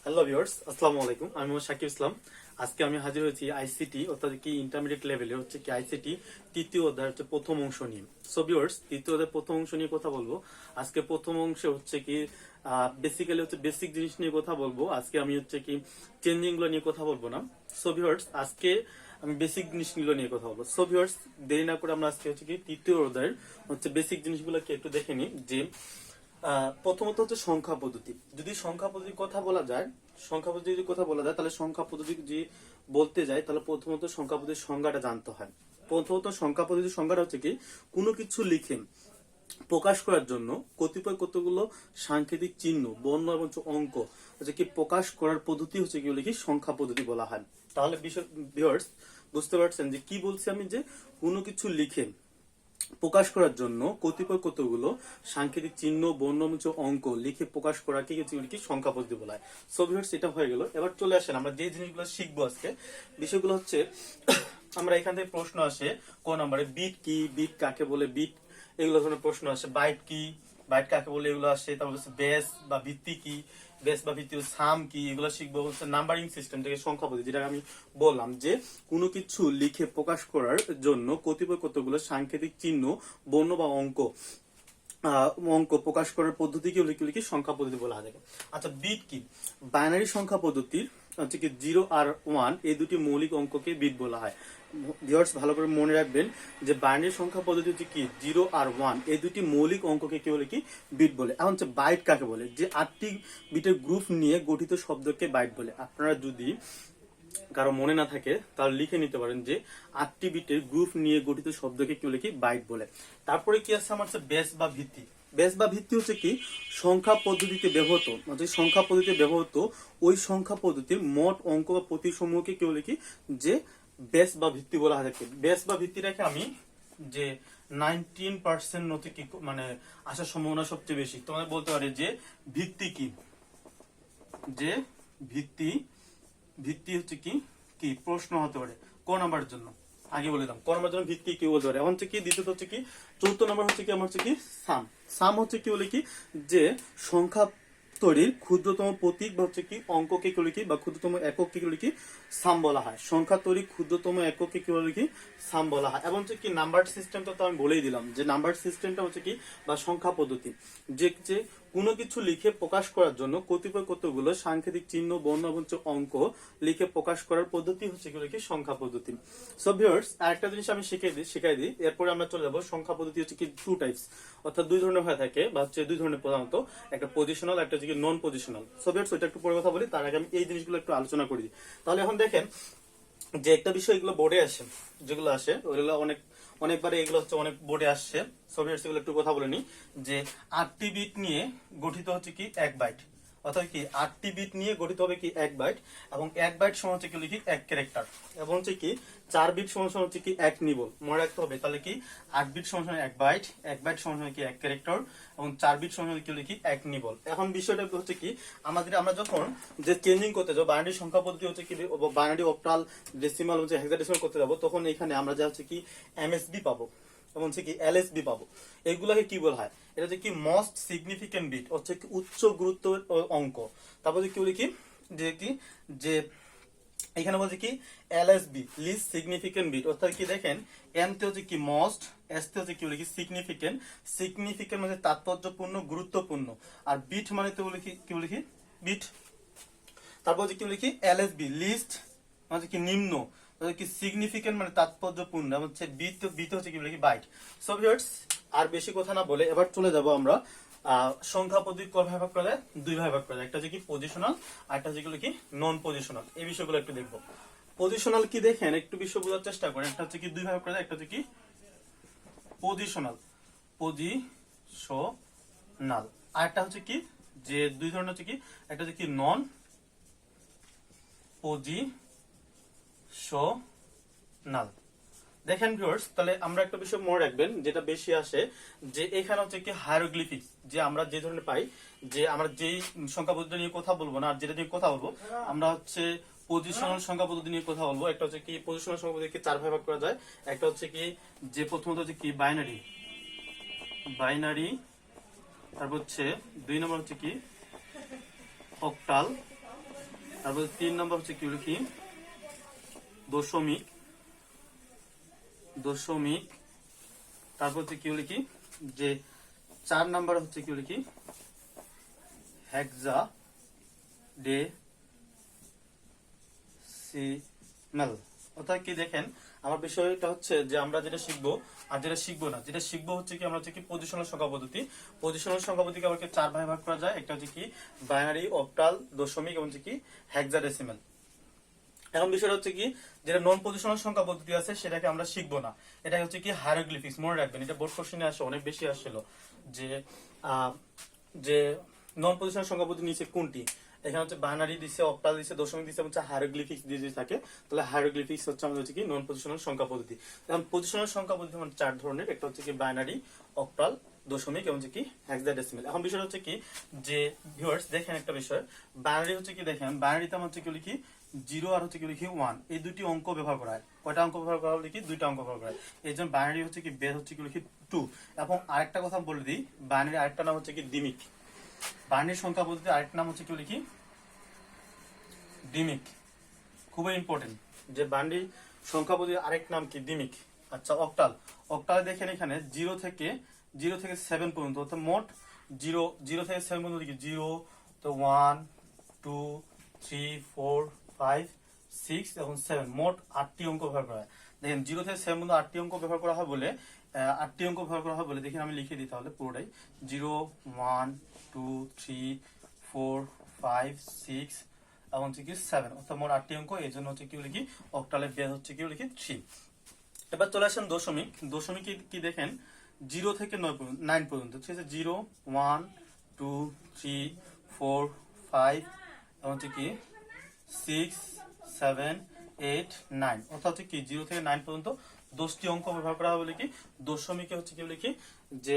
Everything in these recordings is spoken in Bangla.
হ্যালো ভিউয়ার্স, আসসালামু আলাইকুম। আমি মোহাম্মদ শাকিব ইসলাম। আজকে আমি হাজির হয়েছি আইসিটি অর্থাৎ কি ইন্টারমিডিয়েট লেভেলে হচ্ছে কি আইসিটি তৃতীয় অধ্যায় হচ্ছে প্রথম অংশ নিয়ে। সো ভিউয়ার্স, তৃতীয় অধ্যায় প্রথম অংশ নিয়ে কথা বলবো। আজকে প্রথম অংশে হচ্ছে কি বেসিক্যালি হচ্ছে বেসিক জিনিস নিয়ে কথা বলবো। আজকে আমি হচ্ছে কি চেঞ্জিং গুলো নিয়ে কথা বলবো না। সো ভিউয়ার্স, আজকে আমি বেসিক জিনিসগুলো নিয়ে কথা বলবো। সো ভিউয়ার্স, দেরি না করে আমরা আজকে হচ্ছে কি তৃতীয় অধ্যায়ের হচ্ছে বেসিক জিনিসগুলোকে একটু দেখে নিই। যে প্রথমত হচ্ছে সংখ্যা পদ্ধতি। যদি সংখ্যা পদ্ধতির কথা বলা যায়, তাহলে সংখ্যা পদ্ধতি যদি বলতে যায় তাহলে প্রথমত সংখ্যা পদ্ধতির সংজ্ঞাটা জানতে হয়। প্রথমত সংখ্যা পদ্ধতির সংজ্ঞাটা হচ্ছে কি কোনো কিছু লিখে প্রকাশ করার জন্য কতগুলো সাংকেতিক চিহ্ন, বর্ণ এবং অঙ্ক হচ্ছে কি প্রকাশ করার পদ্ধতি হচ্ছে কি বলে কি সংখ্যা পদ্ধতি বলা হয়। তাহলে ভিউয়ার্স বুঝতে পারছেন যে কি বলছি আমি, যে কোনো কিছু লিখে প্রকাশ করার জন্য কতগুলো সাংকেতিক চিহ্ন, বর্ণ এবং অঙ্ক লিখে প্রকাশ করাকে কি সংখ্যা পদ্ধতি বলা হয়। সো ভিউয়ার্স, এটা হয়ে গেল। এবার চলে আসেন আমরা যে জিনিসগুলো শিখবো আজকে। বিষয়গুলো হচ্ছে আমরা এখান থেকে প্রশ্ন আসে কোন নাম্বারে, বিট কি, বিট কাকে বলে, বিট এগুলো ধরনের প্রশ্ন আসে। বাইট কি, বাইট কাকে বলে, এগুলো আসে। তারপর হচ্ছে বেস বা ভিত্তি কি, বেস বা ভিত্তি সাম কি, এগুলো শিখবো। হচ্ছে নাম্বারিং সিস্টেম থেকে সংখ্যা পদ্ধতি, যেটা আমি বললাম যে কোনো কিছু লিখে প্রকাশ করার জন্য কতগুলো সাংকেতিক চিহ্ন, বর্ণ বা অঙ্ক প্রকাশ করার পদ্ধতিকে কি সংখ্যা পদ্ধতি বলা হয়। আচ্ছা, বিট কি? বাইনারি সংখ্যা পদ্ধতির হচ্ছে কি 0 আর 1 এই দুটি মৌলিক অঙ্ককে বিট বলা হয়। ভিউয়ার্স, ভালো করে মনে রাখবেন যে বাইনারি সংখ্যা পদ্ধতি হচ্ছে কি 0 আর 1 এই দুটি মৌলিক অঙ্ককে কি বলে কি বিট বলে। এখন হচ্ছে বাইট কাকে বলে? যে 8টি বিটের গ্রুপ নিয়ে গঠিত শব্দকে বাইট বলে। আপনারা যদি কারো মনে না থাকে তাহলে লিখে নিতে পারেন যে 8টি বিটের গ্রুপ নিয়ে গঠিত শব্দকে কি বলে কি বাইট বলে। তারপরে কি আছে আমার, হচ্ছে বেস বা ভিত্তি। বেস বা ভিত্তি হচ্ছে কি সংখ্যা পদ্ধতিতে ব্যবহৃত, মানে সংখ্যা পদ্ধতিতে ব্যবহৃত ওই সংখ্যা পদ্ধতির মোট অঙ্ক বা প্রতীকসমূহকে কি বলে কি যে বেস বা ভিত্তি বলা হয় থাকে। বেস বা ভিত্তিটাকে আমি যে 19% নথি কি মানে আসার সম্ভাবনা সবচেয়ে বেশি, তোমাদের বলতে পারে যে ভিত্তি কি, যে ভিত্তি ভিত্তি হচ্ছে কি কি প্রশ্ন হতে পারে কোন নাম্বারের জন্য। আগে বলে দিলাম কোন নাম্বারের জন্য ভিত্তি কি বলতে পারে। এখন হচ্ছে কি দ্বিতীয়ত হচ্ছে কি চতুর্থ নাম্বার হচ্ছে কি আমার হচ্ছে কি সাম। সাম হচ্ছে কি বলে কি যে সংখ্যা তৈরির ক্ষুদ্রতম প্রতীক বা হচ্ছে কি অঙ্ককে কি বলে কি বা ক্ষুদ্রতম এককে কি বলে কি সাম বলা হয়। সংখ্যা তৈরির ক্ষুদ্রতম এককে কি বলে কি সাম বলা হয়। এবং হচ্ছে কি নাম্বার সিস্টেমটা তো আমি বলেই দিলাম যে নাম্বার সিস্টেমটা হচ্ছে কি বা সংখ্যা পদ্ধতি, যে যে কোনো কিছু লিখে প্রকাশ করার জন্য কতগুলো সাংকেতিক চিহ্ন, বর্ণ এবং অঙ্ক লিখে প্রকাশ করার পদ্ধতি হচ্ছে কি সংখ্যা পদ্ধতি। সো ভিউয়ার্স, আরেকটা জিনিস আমি শিখাই দিই, এরপরে আমরা চলে যাবো। সংখ্যা পদ্ধতি হচ্ছে কি টু টাইপস, অর্থাৎ দুই ধরনের হয়ে থাকে বা হচ্ছে দুই ধরনের প্রধানত, একটা পজিশনাল, একটা হচ্ছে কি নন পজিশনাল। সো ভিউয়ার্স, ওইটা একটু পরে কথা বলি, তার আগে আমি এই জিনিসগুলো একটু আলোচনা করি। তাহলে এখন দেখেন যে একটা বিষয় এগুলো বোর্ডে আসে, যেগুলো আসে ওইগুলো অনেকবারে এগুলো হচ্ছে অনেক বোর্ডে আসছে। সফটওয়্যার সেগুলো একটু কথা বলে নি। যে 8টি বিট নিয়ে গঠিত হচ্ছে কি 1 বাইট, অর্থাৎ কি 8টি বিট নিয়ে গঠিত হবে কি 1 বাইট, এবং 1 বাইট সমান হচ্ছে কি লিখি 1 ক্যারেক্টার, এবং হচ্ছে কি 4 বিট সমান হচ্ছে কি 1 নিবল। মনে রাখতে হবে তাহলে কি 8 বিট সমান 1 বাইট, 1 বাইট সমান কি 1 ক্যারেক্টার, এবং 4 বিট সমান কি লিখি 1 নিবল। এখন বিষয়টা হচ্ছে কি আমরা যখন যে চেঞ্জিং করতে যাবো, বাইনারি সংখ্যা পদ্ধতি হচ্ছে কি বাইনারি অক্টাল ডেসিমাল হচ্ছে হেক্সাডেসিমাল করতে যাবো, তখন এখানে আমরা যা হচ্ছে কি এমএসবি পাবো এবং হচ্ছে কি এলএসবি পাবো। এগুলাকে কি বলা হয়? এটা হচ্ছে কি মোস্ট সিগনিফিকেন্ট বিট, হচ্ছে কি উচ্চ গুরুত্বের অঙ্ক। তারপরে কি বলি কি যে এখানে বলছে কি এলএসবি লিস্ট সিগনিফিকেন্ট বিট, অর্থাৎ কি দেখেন এম তে হচ্ছে কি মোস্ট, এস তে হচ্ছে কি বলে কি সিগনিফিকেন্ট। সিগনিফিকেন্ট মানে তাৎপর্যপূর্ণ, গুরুত্বপূর্ণ, আর বিট মানে তো বলে কি বলে কি বিট। তারপর হচ্ছে কি বলে কি এলএসবি লিস্ট মানে কি নিম্ন, কি সিগনিফিকেন্ট মানে তাৎপর্যপূর্ণ, হচ্ছে বিট হচ্ছে কি বলে কি বাইট। সো ভিউয়ার্স, আর বেশি কথা না বলে এবার চলে যাব আমরা সংখ্যা পদ্ধতি কয় ভাগ করা যায়? দুই ভাগ করা যায়। একটা হচ্ছে কি পজিশনাল, আর একটা হচ্ছে কি নন পজিশনাল। এই বিষয়গুলো একটু দেখবো। পজিশনাল কি দেখেন একটু বিষয় বোঝার চেষ্টা করেন। একটা হচ্ছে কি দুই ভাগ করা যায়, একটা হচ্ছে কি পজিশনাল, পজিশনাল, আর একটা হচ্ছে কি যে দুই ধরনের হচ্ছে কি একটা হচ্ছে কি নন পজিশনাল। দেখেন ভিউয়ার্স, তাহলে আমরা একটা বিষয় মনে রাখবেন যেটা বেশি আসে, যে এখানে হচ্ছে কি হায়ারোগ্লিফিক্স, যে আমরা যে ধরনের পাই, যে আমরা যেই সংখ্যা পদ্ধতি নিয়ে কথা বলবো না, আর যেটা নিয়ে কথা বলবো আমরা হচ্ছে পজিশনাল সংখ্যা পদ্ধতি নিয়ে কথা বলবো। একটা হচ্ছে কি পজিশনাল সংখ্যা পদ্ধতিকে 4 ভাগে ভাগ করা যায়। একটা হচ্ছে কি যে প্রথমত হচ্ছে কি বাইনারি, তারপর হচ্ছে 2 নম্বর হচ্ছে কি অক্টাল, তারপর 3 নাম্বার হচ্ছে কি লিখি দশমিক, দশমিক। তারপর হচ্ছে কি লিখি যে 4 নাম্বার হচ্ছে কি লিখি হেক্সা ডেসিমেল। অর্থাৎ কি দেখেন আমার বিষয়টা হচ্ছে যে আমরা যেটা শিখবো আর যেটা শিখবো না, যেটা শিখবো হচ্ছে কি আমরা হচ্ছে কি পজিশনাল সংখ্যা পদ্ধতি। পজিশনাল সংখ্যা পদ্ধতিকে আমাকে 4 ভাগে ভাগ করা যায়। একটা হচ্ছে কি বাইনারি, অক্টাল, দশমিক এবং হচ্ছে কি হেক্সাডেসিমেল। এখন বিষয়টা হচ্ছে কি যেটা নন পজিশনাল সংখ্যা পদ্ধতি আছে সেটাকে আমরা শিখবো না। এটা হচ্ছে কি হায়ারোগ্লিফিক্স, মনে রাখবেন এটা বোর্ড কোশ্চেনে আসে, অনেক বেশি আসছিল যে যে নন পজিশনাল সংখ্যা পদ্ধতি নিচে কোনটি। এখানে হচ্ছে বাইনারি দিছে, অক্টাল দিছে, দশমিক দিছে, হচ্ছে হায়ারোগ্লিফিক্স দিয়ে যদি থাকে তাহলে হায়ারোগ্লিফিক্স হচ্ছে আমাদের হচ্ছে কি নন পজিশনাল সংখ্যা পদ্ধতি। এখন পজিশনাল সংখ্যা পদ্ধতি মানে 4 ধরনের। একটা হচ্ছে কি বাইনারি, অক্টাল, দশমিক এবং হচ্ছে কি হেক্সাডেসিমেল। এখন বিষয়টা হচ্ছে কি যে ভিউয়ার্স দেখেন একটা বিষয়, বাইনারি হচ্ছে কি দেখেন বাইনারিতে হচ্ছে কি লিখি 0 আর হচ্ছে কি লিখি 1, এই দুটি অঙ্ক ব্যবহার করা হয়। কয়টা অঙ্ক ব্যবহার করা হয় লিখি? দুইটা অঙ্ক ব্যবহার করা হয়। এই জন্য বাইনারি হচ্ছে কি বেস হচ্ছে কি লিখি 2। এবং আরেকটা কথা বলে দিই, বাইনারি আরেকটা নাম হচ্ছে কি দিমিক। বাইনারি সংখ্যা পদ্ধতি আরেকটা নাম হচ্ছে কি লিখি দিমিক। খুবই ইম্পর্টেন্ট যে বাইনারি সংখ্যা পদ্ধতি আরেক নাম কি দিমিক। আচ্ছা অক্টাল, অক্টালে দেখেন এখানে 0 থেকে 7 পর্যন্ত, অর্থাৎ মোট 0 থেকে 7 পর্যন্ত লিখি 0 তো 1 2 3 4 5 6 এবং 7, মোট 8টি অঙ্ক ব্যবহার করা হয়। দেখেন 0 থেকে 7 পর্যন্ত 8টি অঙ্ক ব্যবহার করা হয় বলে 8টি অঙ্ক ব্যবহার করা হয় বলে দেখেন আমি লিখে দিই তাহলে পুরোটাই 0 1 2 3 4 5 6 এবং হচ্ছে কি 7, অর্থাৎ মোট 8টি অঙ্ক। এই জন্য হচ্ছে কি লিখি অক্টালের বেস হচ্ছে কি লিখি 3। এবার চলে আসেন দশমিক। দশমিক কি দেখেন 0 থেকে 9 পর্যন্ত, ঠিক আছে 0 1 2 3 4 5 এবং হচ্ছে কি 6 7 8 9, অর্থাৎ হচ্ছে কি 0 থেকে 9 পর্যন্ত 10টি অঙ্ক ব্যবহার করা হবে কি দশমিকে হচ্ছে কি লিখি যে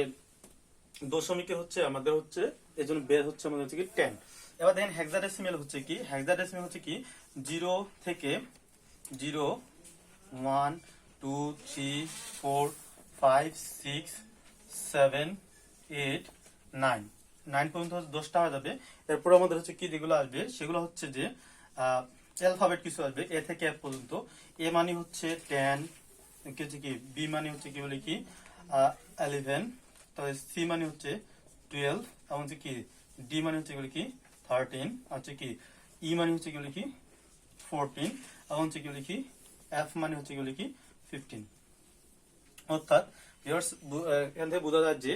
দশমিকে হচ্ছে আমাদের হচ্ছে এই জন্য বের হচ্ছে আমাদের হচ্ছে কি 10। এবার দেখেন হেক্সাডেসিমেল হচ্ছে কি, হেক্সাডেসিমেল হচ্ছে কি 0 থেকে 0 1 2 3 4 5 6 7 8 9, 9 পর্যন্ত 10টা হয়ে যাবে। এরপর আমাদের হচ্ছে কি যেগুলো আসবে সেগুলো হচ্ছে যে অ্যালফাবেট কিছু আসবে এ থেকে এফ পর্যন্ত। এ মানে হচ্ছে 10, কি হচ্ছে কি বি মানে হচ্ছে কি বলে কি 11, তবে সি মানে হচ্ছে 12 এবং হচ্ছে কি ডি মানে হচ্ছে কি 13, হচ্ছে কি ই মানে হচ্ছে কি 14 এবং হচ্ছে কি লিখি এফ মানে হচ্ছে কি লিখি 15। অর্থাৎ এখান থেকে বোঝা যায় যে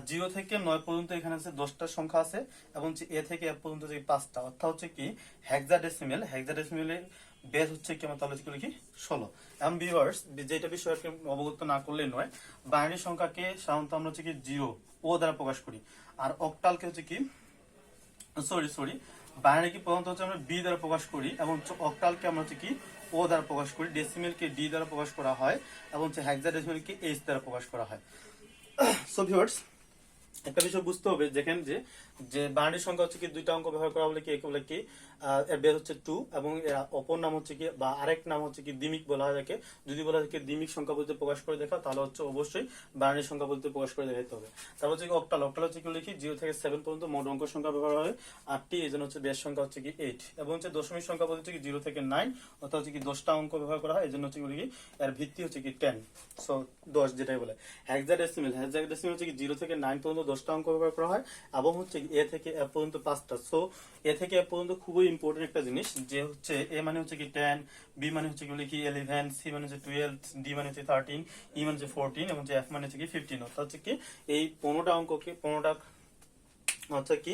0 থেকে 9 পর্যন্ত এখানে আছে 10টা সংখ্যা আছে এবং এ থেকে এফ পর্যন্ত যে 5টা, অর্থাৎ হচ্ছে কি হেক্সাডেসিমেল। হেক্সাডেসিমেলের বেস হচ্ছে কি আমরা তাহলে হচ্ছে কি লিখি 16। এবং ভিউয়ার্স যেটা বিষয়কে অবগত না করলে নয়, বাইনারি সংখ্যাকে সাধারণত আমরা হচ্ছে কি 0 ও দ্বারা প্রকাশ করি, আর অক্টালকে হচ্ছে কি সরি বাইনারি কি প্রধানত হচ্ছে আমরা বি দ্বারা প্রকাশ করি এবং অক্টালকে আমরা হচ্ছে কি ও দ্বারা প্রকাশ করি, ডেসিমেলকে ডি দ্বারা প্রকাশ করা হয় এবং হেক্সাডেসিমেলকে এইচ দ্বারা প্রকাশ করা হয়। সো ভিউয়ার্স একটা বিষয় বুঝতে হবে দেখেন যে বাইনারি সংখ্যা হচ্ছে কি দুইটা অঙ্ক ব্যবহার করা বলে কি একে বলে কি এর বের হচ্ছে 2 এবং এর অপর নাম হচ্ছে কি বা আরেক নাম হচ্ছে কি দিমিক বলা হয় যাকে। যদি বলা হয় কি দিমিক সংখ্যা পদ্ধতি প্রকাশ করে দেখা তাহলে হচ্ছে অবশ্যই বাইনারি সংখ্যা পদ্ধতি প্রকাশ করে দেখাতে হবে। তারপর হচ্ছে কি অক্টাল, অক্টাল হচ্ছে কি লিখি 0 থেকে 7 পর্যন্ত মোট অঙ্ক সংখ্যা ব্যবহার হয় 8টি, এই জন্য হচ্ছে বেস সংখ্যা হচ্ছে কি 8 এবং হচ্ছে দশমিক সংখ্যা পদ্ধতি হচ্ছে কি 0 থেকে 9, অর্থাৎ হচ্ছে কি 10টা অঙ্ক ব্যবহার করা হয়, এই জন্য হচ্ছে কি এর ভিত্তি হচ্ছে কি 10, সো 10 যেটাই বলে। হেক্সাডেসিমেল, হেক্সাডেসিমেল হচ্ছে কি 0 থেকে 9 পর্যন্ত 10টা অঙ্ক ব্যবহার করা হয় এবং হচ্ছে এ থেকে এফ পর্যন্ত 5টা। সো এ থেকে এফ পর্যন্ত খুবই ইম্পর্টেন্ট একটা জিনিস যে হচ্ছে এ মানে হচ্ছে কি 10, বি মানে হচ্ছে কি লিখি 11, সি মানে হচ্ছে 12, ডি মানে হচ্ছে 13, ই মানে হচ্ছে 14 এবং এফ মানে হচ্ছে কি 15, অর্থাৎ হচ্ছে কি এই 15টা অঙ্ককে 15টা হচ্ছে কি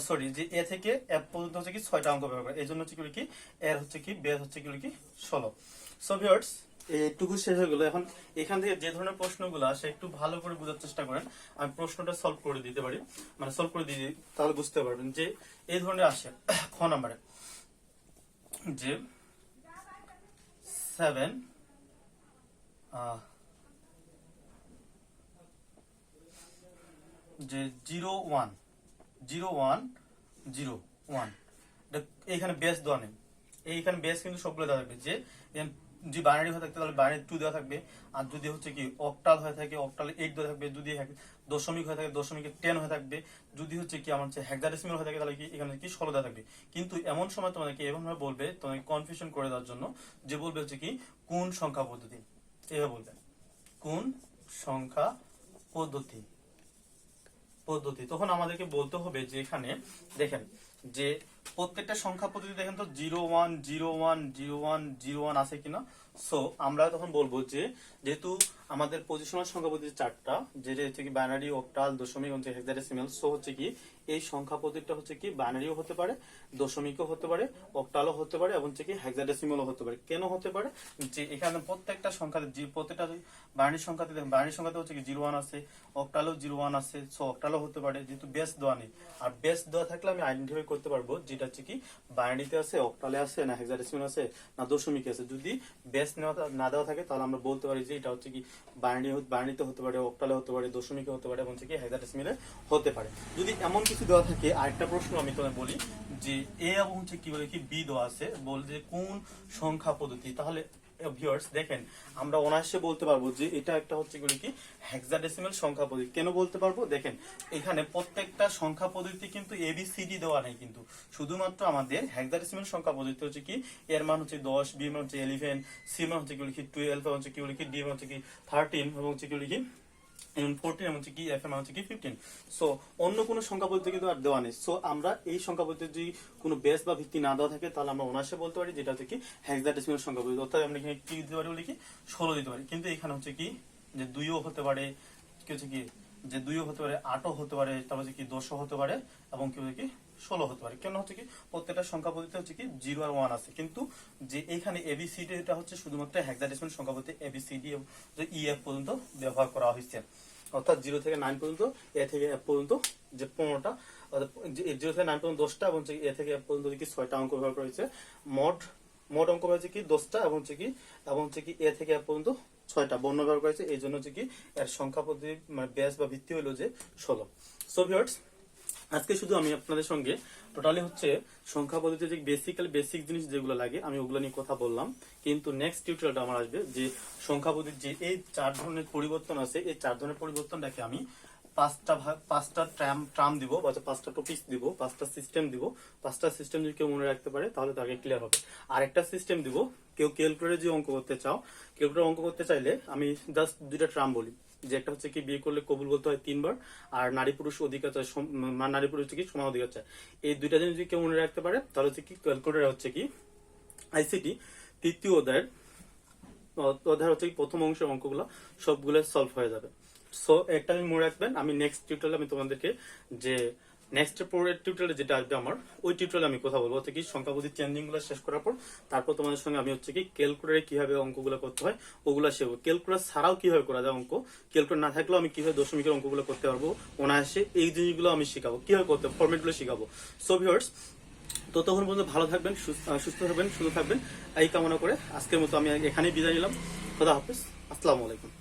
সরি যে এ থেকে এফ পর্যন্ত হচ্ছে কি 6টা অঙ্ক ব্যবহার করে, এই জন্য হচ্ছে কি এর হচ্ছে কি বেস হচ্ছে কি 16। সো ভিউয়ার্স এইটুকু শেষ হয়ে গেল। এখন এখান থেকে যে ধরনের প্রশ্নগুলো আসে একটু ভালো করে বোঝার চেষ্টা করেন, আমি প্রশ্নটা সলভ করে দিতে পারি, মানে সলভ করে দিয়ে তাহলে বুঝতে পারবেন যে এই ধরনের আসে। খ নাম্বারে যে 7 যে 0 1 0 1 0 1, এখানে বেস দেওয়া নেই, এইখানে বেস কিন্তু সবগুলো দেওয়া থাকবে যে যদি বাইনারি হয়ে থাকে তাহলে বাইনারি 2 দেওয়া থাকবে, আর যদি হচ্ছে কি অক্টাল হয়ে থাকে অক্টালে 8 দেওয়া থাকবে, যদি দশমিক হয়ে থাকে দশমিকে 10 হয়ে থাকবে, যদি হচ্ছে কি আমার হচ্ছে হেক্সাডেসিমাল হয়ে থাকে তাহলে কি এখানে কি 16 দেওয়া থাকবে। কিন্তু এমন সময় তোমাদেরকে এমন ভাবে বলবে, তোমাকে কনফিউশন করে দেওয়ার জন্য, যে বলবে হচ্ছে কি কোন সংখ্যা পদ্ধতি, এভাবে বলবে কোন সংখ্যা পদ্ধতি পদ্ধতি তখন আমাদেরকে বলতে হবে যে এখানে দেখেন যে প্রত্যেকটা সংখ্যা পদ্ধতি দেখেন তো 0 1 0 1 0 1 0 1 আছে কিনা। সো আমরা তখন বলবো যে যেহেতু আমাদের পজিশনাল সংখ্যা পদ্ধতি 4টা, যেটা হচ্ছে কি বাইনারি, অক্টাল, দশমিক, হচ্ছে হেক্সাডেসিমাল। সো হচ্ছে কি এই সংখ্যা পদ্ধতিটা হচ্ছে কি বাইনারিও হতে পারে, দশমিকও হতে পারে, অক্টালও হতে পারে, এবং হচ্ছে কি হেক্সাডেসিমালও হতে পারে। কেন হতে পারে, যে এখানে প্রত্যেকটা সংখ্যাতে প্রত্যেকটা বাইনারি সংখ্যাতে দেখেন, বাইনারি সংখ্যাতে হচ্ছে কি 0 1 আছে, অক্টালও 0 1 আছে। সো অক্টালও হতে পারে, যেহেতু বেস দেওয়া নেই। আর বেস দেওয়া থাকলে আমি আইডেন্টিফাই করতে পারবো যেটা হচ্ছে কি বাইনারিতে আছে, অক্টালে আছে, না হেক্সাডেসিমাল আছে, না দশমিকে আছে। যদি বেস না দেওয়া থাকে তাহলে আমরা বলতে পারি যে এটা হচ্ছে কি বাইনারিতে হতে পারে, অক্টালে হতে পারে, দশমিকে হতে পারে, এবং হচ্ছে কি হেক্সাডেসিমালে হতে পারে। যদি এমন কিছু দেওয়া থাকে, আরেকটা প্রশ্ন আমি তোমায় বলি যে এ এবং হচ্ছে কি বলে কি বি দেওয়া আছে, বলছে কোন সংখ্যা পদ্ধতি, তাহলে ভিউয়ার্স দেখেন আমরা অনায়াসে বলতে পারবো যে এটা একটা হচ্ছে কি হেক্সাডেসিমাল সংখ্যা পদ্ধতি। কেন বলতে পারবো, দেখেন এখানে প্রত্যেকটা সংখ্যা পদ্ধতি কিন্তু এবিসিডি দেওয়া নেই, কিন্তু শুধুমাত্র আমাদের হেক্সাডেসিমাল সংখ্যা পদ্ধতি হচ্ছে কি এর মান হচ্ছে 10, বি মান হচ্ছে 11, সি মান হচ্ছে কি 12, এবং হচ্ছে কি ডি মান হচ্ছে কি 13, এবং হচ্ছে কি 14, এবং হচ্ছে কি এফ এর মান হচ্ছে কি 15। সো অন্য কোনো সংখ্যা পদ্ধতি কিন্তু আর দেওয়া নেই। সো আমরা এই সংখ্যা পদ্ধতি যদি কোনো বেস বা ভিত্তি না দেওয়া থাকে তাহলে আমরা অনায়াসে বলতে পারি যেটা হচ্ছে কি হেক্সাডেসিমাল সংখ্যা পদ্ধতি। অর্থাৎ আমরা এখানে কি দিতে পারি বলি কি 16 দিতে পারি। কিন্তু এখানে হচ্ছে কি যে 2ও হতে পারে, কি হচ্ছে কি যে 2ও হতে পারে, 8ও হতে পারে, তারপর হচ্ছে কি 10ও হতে পারে, এবং কি হচ্ছে কি 16 হতে পারে। কেন হচ্ছে কি প্রত্যেকটা সংখ্যা পদ্ধতি হচ্ছে কি 0 আর 1 আছে, কিন্তু যে এখানে এবিসিডি এটা হচ্ছে শুধুমাত্র হেক্সাডেসিমাল সংখ্যা পদ্ধতি এবিসিডি এবং ইএফ পর্যন্ত ব্যবহার করা হয়েছে। অর্থাৎ 0 থেকে 9 পর্যন্ত, এ থেকে এফ পর্যন্ত যে 15টা, 0 থেকে 9 পর্যন্ত 10টা, এবং এ থেকে এফ পর্যন্ত কি 6টা অঙ্ক ব্যবহার করা হয়েছে। মোট অঙ্ক হয়েছে কি 10টা, এবং হচ্ছে কি এ থেকে এফ পর্যন্ত 6টা বর্ণ ব্যবহার করা হয়েছে। এই জন্য হচ্ছে কি এর সংখ্যা পদ্ধতি মানে বেস বা ভিত্তি হলো যে 16। সো ভিউয়ার্স আজকে শুধু আমি আপনাদের সঙ্গে টোটালি হচ্ছে সংখ্যা পদ্ধতিতে যে বেসিক জিনিস যেগুলো লাগে আমি ওগুলো নিয়ে কথা বললাম। কিন্তু নেক্সট টিউটোরিয়ালটা আমার আসবে যে সংখ্যা পদ্ধতির যে এই 4 ধরনের পরিবর্তন আছে, এই 4 ধরনের পরিবর্তনটাকে আমি 5টা ট্রাম দিব, বা 5টা টপিক দিব, 5টা সিস্টেম দিব। 5টা সিস্টেম যদি কেউ মনে রাখতে পারে তাহলে তাকে ক্লিয়ার হবে। আর একটা সিস্টেম দিব, কেউ ক্যালকুলেটরে যে অঙ্ক করতে চাও, ক্যালকুলেটর অঙ্ক করতে চাইলে আমি জাস্ট 2টা ট্রাম বলি, যে একটা হচ্ছে কি বিয়ে করলে কবুল বলতে হয় 3 বার, আর নারী পুরুষ অধিকার চায়, নারী পুরুষ হচ্ছে কি সমান অধিকার চায়। এই 2টা জিনিস যদি কেউ মনে রাখতে পারে তাহলে হচ্ছে কি ক্যালকুলেটর হচ্ছে কি আইসিটি 3য় অধ্যায় হচ্ছে কি প্রথম অংশের অঙ্কগুলো সবগুলো সলভ হয়ে যাবে। সো একটা আমি মনে রাখবেন, আমি নেক্সট টিউটোরিয়ালে আমি তোমাদেরকে যে নেক্সট পরের টিউটোরিয়ালে যেটা আসবে আমার ওই টিউটোরিয়ালে আমি কথা বলবো হচ্ছে কি সংখ্যা পদ্ধতি চেঞ্জিং গুলো শেষ করার পর তারপর তোমাদের সঙ্গে আমি হচ্ছে কি ক্যালকুলেটরে কিভাবে অঙ্কগুলো করতে হয় ওগুলা শেখাবো। ক্যালকুলেটর ছাড়াও কিভাবে করা যায় অঙ্ক, ক্যালকুলেটর না থাকলেও আমি কিভাবে দশমিকের অঙ্কগুলো করতে পারবো অনায়াসে, এই জিনিসগুলো আমি শেখাবো, কিভাবে করতে ফরম্যাট গুলো শেখাবো। সো ভিউয়ার্স ততক্ষণ পর্যন্ত ভালো থাকবেন, সুস্থ থাকবেন, সুন্দর থাকবেন, এই কামনা করে আজকের মতো আমি এখানেই বিদায় নিলাম। খোদা হাফেজ, আসসালামু আলাইকুম।